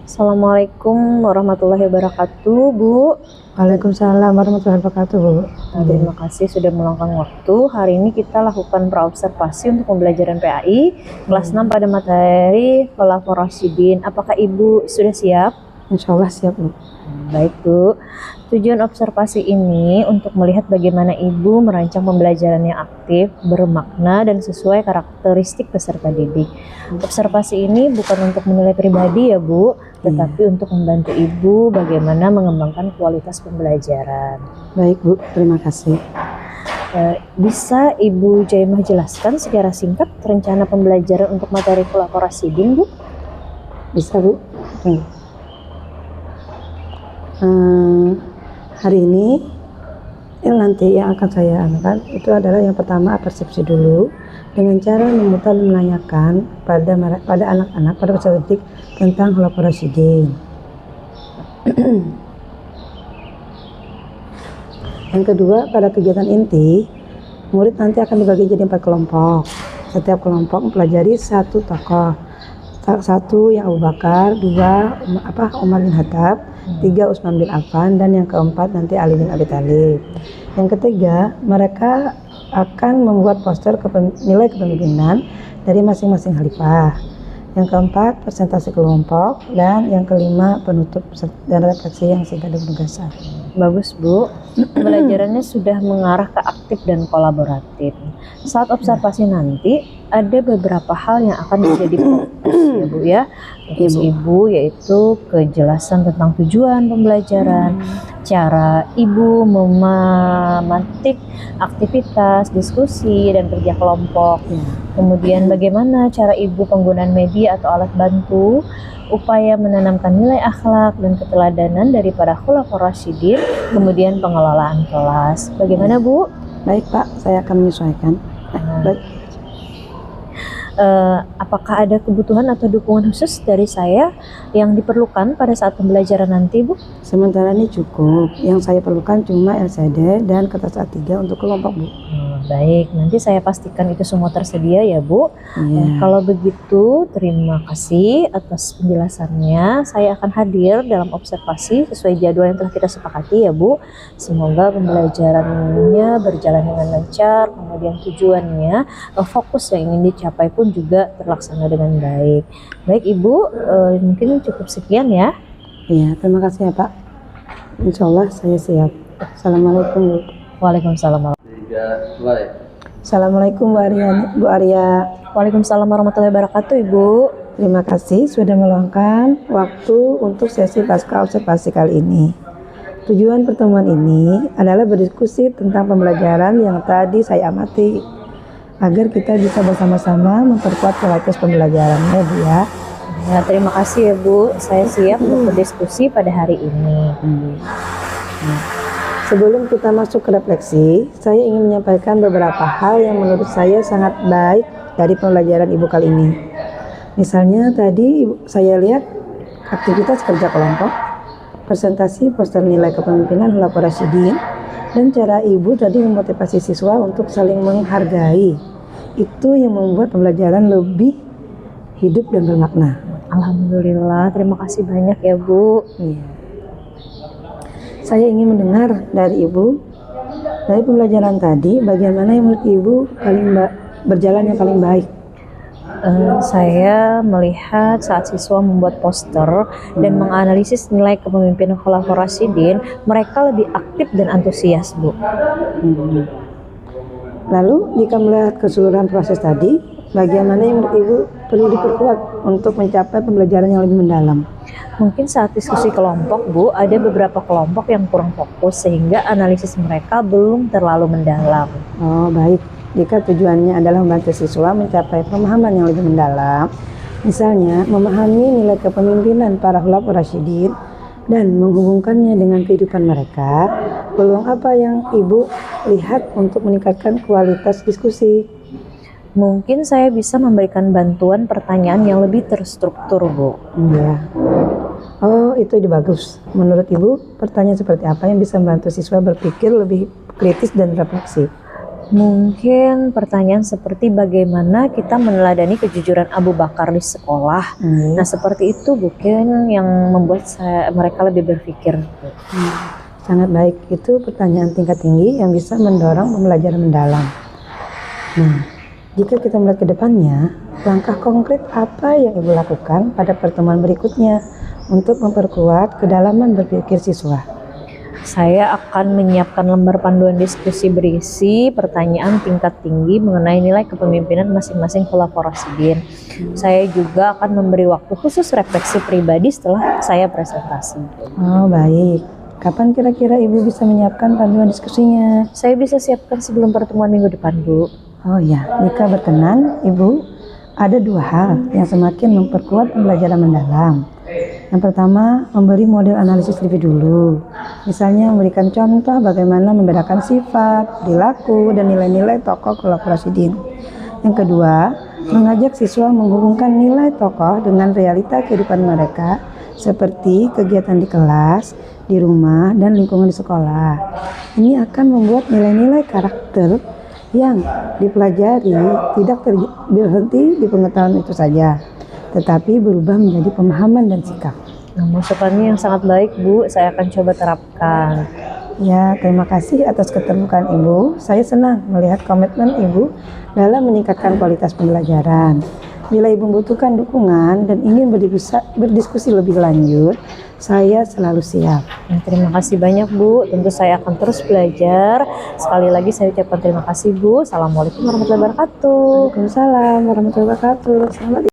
Assalamualaikum warahmatullahi wabarakatuh, Bu. Waalaikumsalam warahmatullahi wabarakatuh, Bu. Terima kasih sudah meluangkan waktu. Hari ini kita lakukan praobservasi untuk pembelajaran PAI kelas 6 pada materi Khulafaur Rasyidin. Apakah Ibu sudah siap? Insya Allah siap, Bu. Baik, Bu. Tujuan observasi ini untuk melihat bagaimana Ibu merancang pembelajaran yang aktif, bermakna, dan sesuai karakteristik peserta didik. Observasi ini bukan untuk menilai pribadi ya, Bu, tetapi untuk membantu Ibu bagaimana mengembangkan kualitas pembelajaran. Baik, Bu. Terima kasih. Bisa Ibu Jaimah jelaskan secara singkat rencana pembelajaran untuk materi Khulafaur Rasyidin, Bu? Bisa, Bu. Hari ini yang nanti yang akan saya anukan itu adalah yang pertama persepsi dulu dengan cara memutar dan menanyakan pada anak-anak, pada peserta didik tentang Khulafaur Rasyidin. Yang kedua, pada kegiatan inti, murid nanti akan dibagi jadi 4 kelompok. Setiap kelompok mempelajari satu tokoh. Satu yang Abu Bakar, dua Umar bin Khattab, tiga Utsman bin Affan, dan yang keempat nanti Ali bin Abi Thalib. Yang ketiga, mereka akan membuat poster nilai kepemimpinan dari masing-masing khalifah. Yang keempat, presentasi kelompok, dan yang kelima penutup dan refleksi yang singkat dan penugasan. Bagus, Bu. Pembelajarannya sudah mengarah ke aktif dan kolaboratif. Saat observasi nanti ada beberapa hal yang akan menjadi fokus ya, Bu ya. Fokus Ibu yaitu kejelasan tentang tujuan pembelajaran, cara Ibu memantik aktivitas, diskusi, dan kerja kelompok. Kemudian bagaimana cara Ibu penggunaan media atau alat bantu, upaya menanamkan nilai akhlak dan keteladanan dari para Khulafaur Rasyidin, kemudian pengelolaan kelas. Bagaimana, Bu? Baik, Pak, saya akan menyesuaikan. Baik. Apakah ada kebutuhan atau dukungan khusus dari saya yang diperlukan pada saat pembelajaran nanti, Bu? Sementara ini cukup. Yang saya perlukan cuma LCD dan kertas A3 untuk kelompok, Bu. Baik, nanti saya pastikan itu semua tersedia ya, Bu. Kalau begitu, terima kasih atas penjelasannya. Saya akan hadir dalam observasi sesuai jadwal yang telah kita sepakati ya, Bu. Semoga pembelajarannya berjalan dengan lancar, kemudian tujuannya, fokus yang ingin dicapai pun juga terlaksana dengan baik. Baik, Ibu, mungkin cukup sekian ya. Iya, terima kasih ya, Pak. Insya Allah saya siap. Assalamualaikum, Bu. Waalaikumsalam. Assalamualaikum Bu Arya. Waalaikumsalam warahmatullahi wabarakatuh, Ibu. Terima kasih sudah meluangkan waktu untuk sesi pasca observasi kali ini. Tujuan pertemuan ini adalah berdiskusi tentang pembelajaran yang tadi saya amati, agar kita bisa bersama-sama memperkuat kualitas pembelajarannya, Bu ya. Nah, terima kasih ya, Bu. Saya siap untuk berdiskusi pada hari ini. Sebelum kita masuk ke refleksi, saya ingin menyampaikan beberapa hal yang menurut saya sangat baik dari pembelajaran Ibu kali ini. Misalnya tadi saya lihat aktivitas kerja kelompok, presentasi poster nilai kepemimpinan Khulafaur Rasyidin, dan cara Ibu tadi memotivasi siswa untuk saling menghargai. Itu yang membuat pembelajaran lebih hidup dan bermakna. Alhamdulillah, terima kasih banyak ya, Bu. Saya ingin mendengar dari Ibu, dari pembelajaran tadi, bagaimana yang menurut Ibu berjalan yang paling baik? Saya melihat saat siswa membuat poster dan menganalisis nilai kepemimpinan Khulafaur Rasyidin, mereka lebih aktif dan antusias, Bu. Lalu, jika melihat keseluruhan proses tadi, bagaimana yang menurut Ibu perlu diperkuat untuk mencapai pembelajaran yang lebih mendalam? Mungkin saat diskusi kelompok, Bu, ada beberapa kelompok yang kurang fokus sehingga analisis mereka belum terlalu mendalam. Oh, baik. Jika tujuannya adalah membantu siswa mencapai pemahaman yang lebih mendalam, misalnya memahami nilai kepemimpinan para Khulafaur Rasyidin dan menghubungkannya dengan kehidupan mereka, peluang apa yang Ibu lihat untuk meningkatkan kualitas diskusi? Mungkin saya bisa memberikan bantuan pertanyaan yang lebih terstruktur, Bu. Oh, itu bagus. Menurut Ibu, pertanyaan seperti apa yang bisa membantu siswa berpikir lebih kritis dan refleksi? Mungkin pertanyaan seperti bagaimana kita meneladani kejujuran Abu Bakar di sekolah. Nah, seperti itu mungkin yang membuat mereka lebih berpikir. Sangat baik, itu pertanyaan tingkat tinggi yang bisa mendorong pembelajaran mendalam. Nah, jika kita melihat ke depannya, langkah konkret apa yang Ibu lakukan pada pertemuan berikutnya untuk memperkuat kedalaman berpikir siswa? Saya akan menyiapkan lembar panduan diskusi berisi pertanyaan tingkat tinggi mengenai nilai kepemimpinan masing-masing Khulafaur Rasyidin. Saya juga akan memberi waktu khusus refleksi pribadi setelah saya presentasi. Oh, baik. Kapan kira-kira Ibu bisa menyiapkan panduan diskusinya? Saya bisa siapkan sebelum pertemuan minggu depan, Bu. Oh ya, jika berkenan, Ibu, ada 2 hal yang semakin memperkuat pembelajaran mendalam. Yang pertama, memberi model analisis lebih dulu. Misalnya memberikan contoh bagaimana membedakan sifat, perilaku, dan nilai-nilai tokoh Khulafaur Rasyidin. Yang kedua, mengajak siswa menghubungkan nilai tokoh dengan realita kehidupan mereka seperti kegiatan di kelas, di rumah, dan lingkungan di sekolah. Ini akan membuat nilai-nilai karakter yang dipelajari tidak berhenti di pengetahuan itu saja, tetapi berubah menjadi pemahaman dan sikap. Nah, masukannya yang sangat baik, Bu. Saya akan coba terapkan. Ya, terima kasih atas keterbukaan Ibu. Saya senang melihat komitmen Ibu dalam meningkatkan kualitas pembelajaran. Bila Ibu membutuhkan dukungan dan ingin berdiskusi lebih lanjut, saya selalu siap. Nah, terima kasih banyak, Bu. Tentu saya akan terus belajar. Sekali lagi saya ucapkan terima kasih, Bu. Assalamualaikum warahmatullahi wabarakatuh. Waalaikumsalam warahmatullahi wabarakatuh. Selamat